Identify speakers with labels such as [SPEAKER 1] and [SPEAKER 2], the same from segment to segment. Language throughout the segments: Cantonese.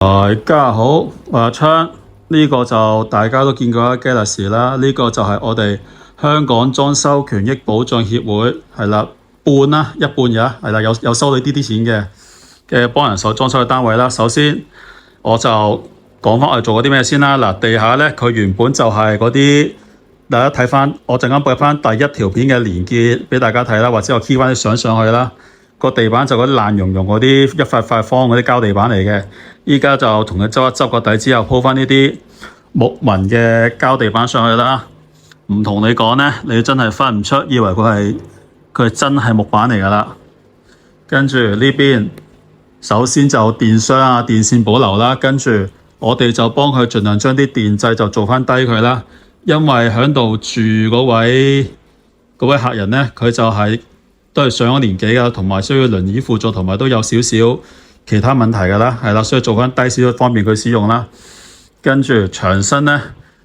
[SPEAKER 1] 大家好，我係阿昌，呢個就大家都見過啦，Galaxy 啦，呢個就係我哋香港裝修權益保障協會，係啦，半啦，一半嘅，係啦，有收你啲錢嘅幫人手裝修嘅單位啦。首先我就講翻我哋做過啲咩先啦。嗱，地下咧佢原本就係嗰啲，大家睇翻，我陣間播翻第一條片嘅連結俾大家睇啦，或者我 key 翻啲相上去啦。個地板就嗰啲爛溶溶嗰啲一塊塊方嗰啲膠地板嚟嘅，依家就同佢執一執個底之後鋪翻呢啲木紋嘅膠地板上去啦。唔同你講咧，你真係分唔出，以為佢係真係木板嚟噶啦。跟住呢邊首先就電箱啊電線保留啦，跟住我哋就幫佢盡量將啲電掣就做翻低佢啦，因為喺度住嗰位客人咧，佢就都係上咗年紀噶，同埋需要輪椅輔助，同埋都有少少其他問題噶啦，係啦，所以做翻低少少方便佢使用啦。跟住牆身咧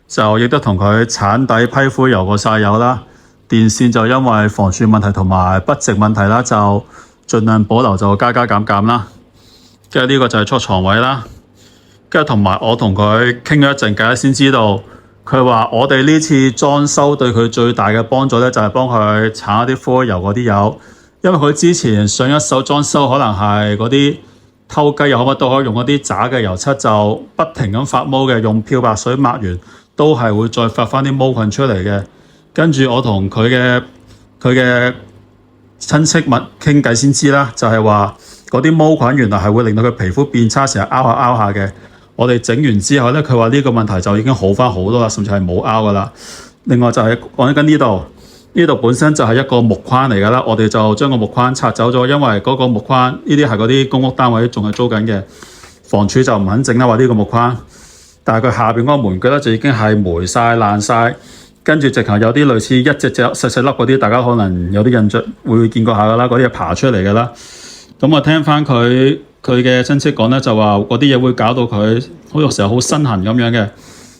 [SPEAKER 1] 就亦都同佢鏟底批灰油過晒油啦。電線就因為防豎問題同埋不直問題啦，就盡量保留就加減啦。跟住呢個就係出床位啦。跟住同埋我同佢傾咗一陣偈先知道，佢話我哋呢次裝修對佢最大嘅幫助咧，就係幫佢鏟一啲灰油嗰啲油，因為佢之前上一手裝修可能係嗰啲偷雞油乜都可以用嗰啲渣嘅油漆，就不停咁發毛嘅，用漂白水抹完都係會再發翻啲毛菌出嚟嘅。跟住我同佢嘅親戚傾偈先知啦，就係話嗰啲毛菌原來係會令到佢皮膚變差，成日拗下嘅。我哋整完之後咧，佢話呢個問題就已經好翻好多啦，甚至係冇拗噶啦。另外就係講緊呢度本身就係一個木框嚟噶啦，我哋就將個木框拆走咗，因為嗰個木框呢啲係嗰啲公屋單位仲係租緊嘅，房署就唔肯整啦，話呢個木框。但係佢下邊嗰個門腳咧就已經係霉晒爛晒，跟住直頭有啲類似一隻細粒嗰啲，大家可能有啲印象會見過下噶啦，嗰啲係爬出嚟噶啦。咁我聽翻佢嘅親戚講咧，就話嗰啲嘢會搞到佢好似成日好身痕咁樣嘅。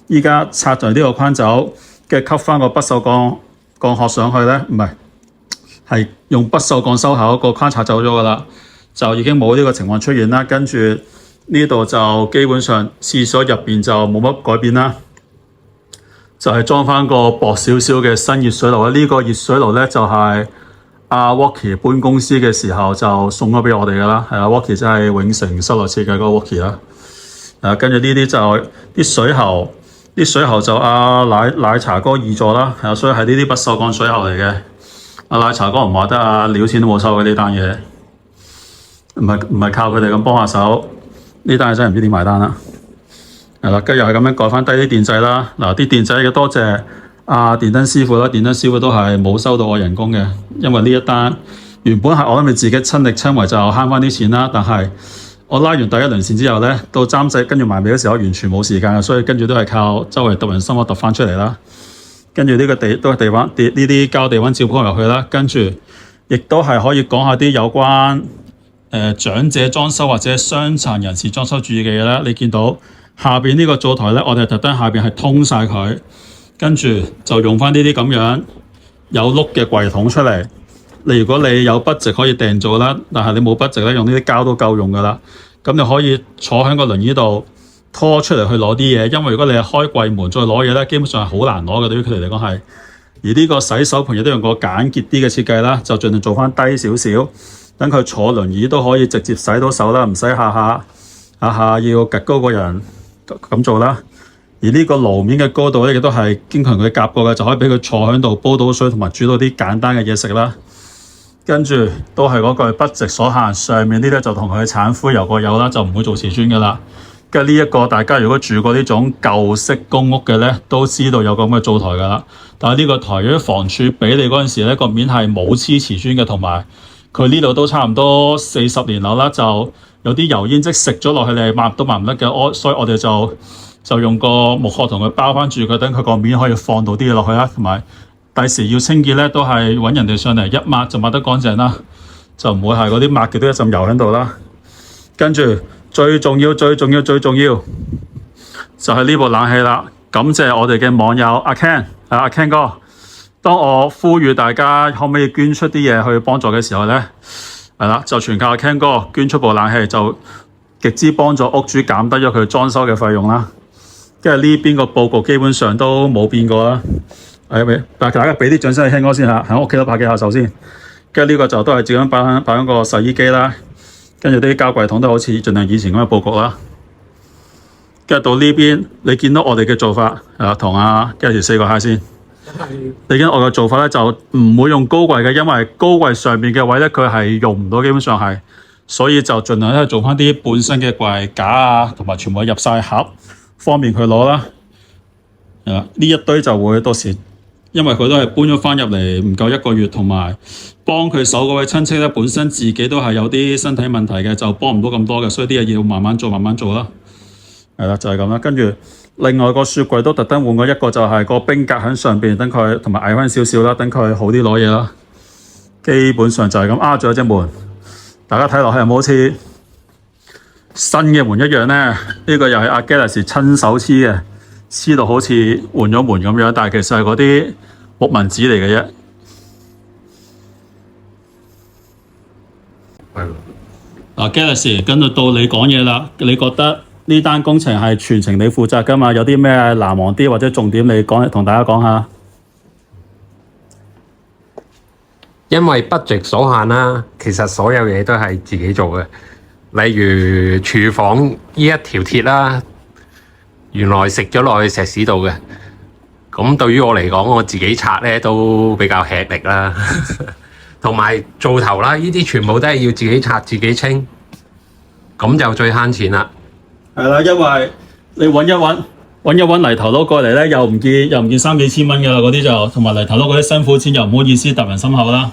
[SPEAKER 1] 依家拆咗呢個框走，跟住吸翻個不鏽鋼殼上去咧，唔係用不鏽鋼收口，個框拆走咗噶啦，就已經冇呢個情況出現啦。跟住呢度就基本上廁所入邊就冇乜改變啦，就係裝翻個薄少少嘅新熱水爐啦。呢個熱水爐咧就係阿 Walkie 搬公司嘅時候就送咗俾我哋噶啦，係啊 Walkie 真係永成室內設計嗰個 Walkie 啦。跟住呢啲就啲水喉就奶茶哥二座啦，係啊，所以係呢啲不鏽鋼水喉嚟嘅。奶茶哥唔話得啊，料錢都冇收嘅呢單嘢，唔係靠佢哋咁幫下手，呢單嘢真係唔知點埋單啦。係啦，跟住又係咁樣改翻低啲電掣啦。嗱，啲電掣嘅多謝電燈師傅啦，電燈師傅都係冇收到我人工嘅，因為呢一單原本係我諗住自己親力親為就慳翻啲錢啦，但係我拉完第一輪線之後咧，到針仔跟住埋尾嘅時候完全冇時間嘅，所以跟住都係靠周圍揼人心，我揼翻出嚟啦。跟住呢個都係地板呢啲膠地板照鋪入去啦，跟住亦都係可以講下啲有關長者裝修或者傷殘人士裝修注意嘅嘢啦。你見到下邊呢個灶台咧，我哋特登下邊係通晒佢，跟住就用翻呢啲咁樣有碌嘅櫃桶出嚟。如果你有筆直可以訂做啦，但係你冇筆直咧，用呢啲膠都夠用噶啦。咁你可以坐喺個輪椅度拖出嚟去攞啲嘢，因為如果你係開櫃門再攞嘢咧，基本上係好難攞嘅，對於佢哋嚟講係。而呢個洗手盆亦都用個簡潔啲嘅設計啦，就盡量做翻低少少，等佢坐輪椅都可以直接洗到手啦，唔使下下要趌高個人咁做啦。而呢個爐面嘅高度咧，亦都係經過佢夾過嘅，就可以俾佢坐喺度煲到水同埋煮到啲簡單嘅嘢食啦。跟住都係嗰句不直所限，上面呢啲就同佢鏟灰油過油啦，就唔會做瓷磚噶啦。跟住呢一個大家如果住過呢種舊式公屋嘅咧，都知道有咁嘅灶台噶啦。但係呢個台如果房署俾你嗰陣時咧，個面係冇黐瓷磚嘅，同埋佢呢度都差唔多40年樓啦，就有啲油煙即食咗落去，你係抹都抹唔甩嘅。所以我哋就用個木殼同佢包翻住佢，等佢個面可以放到啲嘢落去啦，同埋第時要清潔咧，都係揾人哋上嚟一抹就抹得乾淨啦，就唔會係嗰啲抹嘅都一陣油喺度啦。跟住最重要就係呢部冷氣啦。感謝我哋嘅網友阿 Ken 哥，當我呼籲大家可唔可以捐出啲嘢去幫助嘅時候咧，係啦，就全靠阿 Ken 哥捐出部冷氣，就極之幫助屋主減低咗佢裝修嘅費用啦。跟住呢邊個佈局基本上都冇變過啦。大家俾啲掌聲去聽歌先嚇，喺屋企都拍幾下手先。跟住呢個就都係照樣擺喺個洗衣機啦。跟住啲膠櫃桶都好似盡量以前咁嘅佈局啦。跟住到呢邊，你見到我哋嘅做法同Galaxy 4個 hi 先。你見我嘅做法咧就唔會用高櫃嘅，因為高櫃上面嘅位咧佢係用唔到，基本上係，所以就盡量咧做翻啲本身嘅櫃架同埋全部入晒盒，方便佢攞啦。呢一堆就會到時，因為佢都係搬咗翻入嚟唔夠1個月，同埋幫佢手嗰位親戚咧本身自己都係有啲身體問題嘅，就幫唔到咁多嘅，所以啲嘢要慢慢做啦。係啦，就係咁啦。跟住另外個雪櫃都特登換過一個，就係個冰格喺上邊，等佢同埋矮翻少少啦，等佢好啲攞嘢啦。基本上就係咁。仲有隻門，大家睇落去有冇好似新嘅門一樣咧？呢個又係Galaxy親手黐嘅，黐到好似換咗門咁樣，但係其實係嗰啲木紋紙嚟嘅啫。Galaxy， 跟住到你講嘢啦，你覺得呢單工程係全程你負責㗎嘛？有啲咩難忘啲或者重點你講，同大家講下。
[SPEAKER 2] 因為 budget 所限啦，其實所有嘢都係自己做嘅。例如廚房呢一條鐵啦，原來食咗落去石屎度嘅。咁對於我嚟講，我自己拆咧都比較吃力啦。同埋做頭啦，呢啲全部都係要自己拆自己清，咁就最慳錢啦。
[SPEAKER 1] 係啦，因為你揾一揾泥頭佬過嚟咧，又唔見3、4千蚊㗎啦，嗰啲就同埋泥頭佬嗰啲辛苦錢又唔好意思揼人心口啦。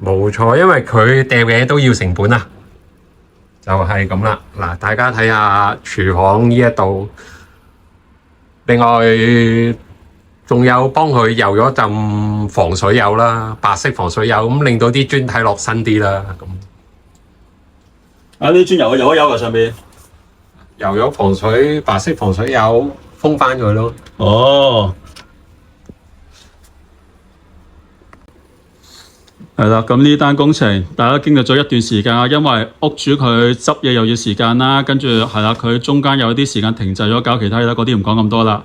[SPEAKER 2] 冇錯，因為佢掟嘢都要成本啊，就係咁啦。嗱，大家睇下廚房呢一度，另外仲有幫佢油咗浸防水油啦，白色防水油，咁令到啲磚睇落新啲啦。咁
[SPEAKER 1] 啲磚油㗎上邊。
[SPEAKER 2] 油咗防水，白色防水油封翻佢咯。
[SPEAKER 1] 哦，係啦，咁呢單工程大家經歷咗一段時間啊，因為屋主佢執嘢又要時間啦，跟住係啦，佢中間有啲時間停滯咗搞其他嘢啦，嗰啲唔講咁多啦。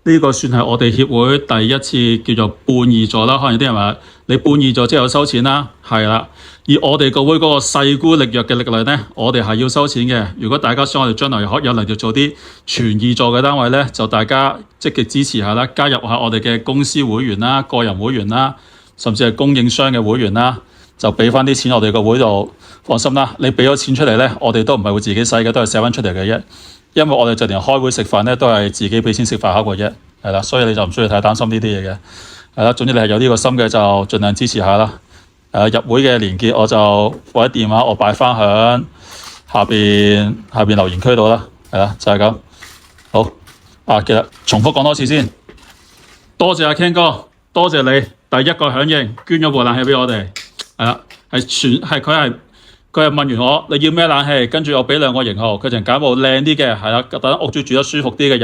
[SPEAKER 1] 呢個算係我哋協會第一次叫做半義助啦，可能有啲人話你半義助即係有收錢啦，係啦。而我哋個會嗰個勢孤力弱嘅力量咧，我哋係要收錢嘅。如果大家想我哋將來有能力做啲全義助嘅單位咧，就大家積極支持下啦，加入下我哋嘅公司會員啦、個人會員啦，甚至係供應商嘅會員啦，就俾翻啲錢我哋個會度。放心啦，你俾咗錢出嚟咧，我哋都唔係會自己使嘅，都係寫翻出嚟嘅啫。因為我哋就連開會食飯咧，都係自己俾錢食飯盒嘅啫，係啦，所以你就唔需要太擔心呢啲嘢嘅，係啦。總之你係有呢個心嘅，就盡量支持下啦。入會嘅連結我就或者電話我擺翻響下邊留言區度啦，係啦，就係咁。好，其實重複講多次先，多謝阿 Ken 哥，多謝你第一個響應，捐咗部冷氣俾我哋，係啦，佢係問完我你要咩冷氣，跟住我俾2個型號，佢就揀部靚啲嘅，係啦，等屋主住得舒服啲嘅，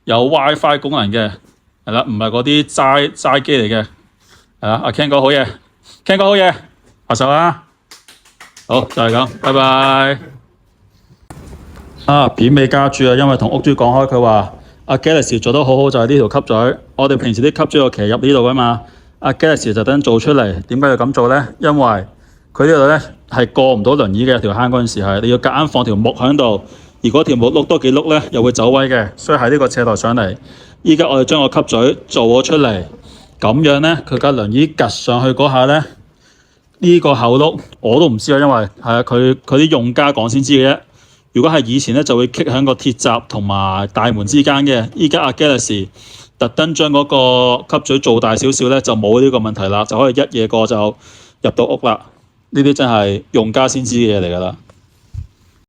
[SPEAKER 1] 有 WiFi 功能嘅，係啦，唔係嗰啲齋機嚟嘅，係啦，阿 Ken 哥好嘢，Ken 哥好嘢，拍手啦，好就係咁，拜拜。片尾加注啊，因為同屋主講開，佢話Galaxy 做得好好就係呢條吸嘴，我哋平時啲吸嘴要騎入呢度噶嘛，Galaxy 就等做出嚟，點解要咁做咧？因為佢呢度咧係過唔到輪椅嘅條坑，嗰陣時係你要夾硬放條木喺度，而嗰條木碌多幾碌咧又會走位嘅，所以喺呢個斜台上嚟。依家我哋將個吸嘴做咗出嚟，咁樣咧佢架輪椅趌上去嗰下咧，呢個後碌我都唔知啊，因為係佢啲用家講先知嘅啫。如果係以前咧就會棘喺個鐵閘同埋大門之間嘅，依家Galaxy特登將嗰個吸嘴做大少少咧，就冇呢個問題啦，就可以一夜過就入到屋啦。呢啲真係用家先知嘅嘢嚟㗎啦〜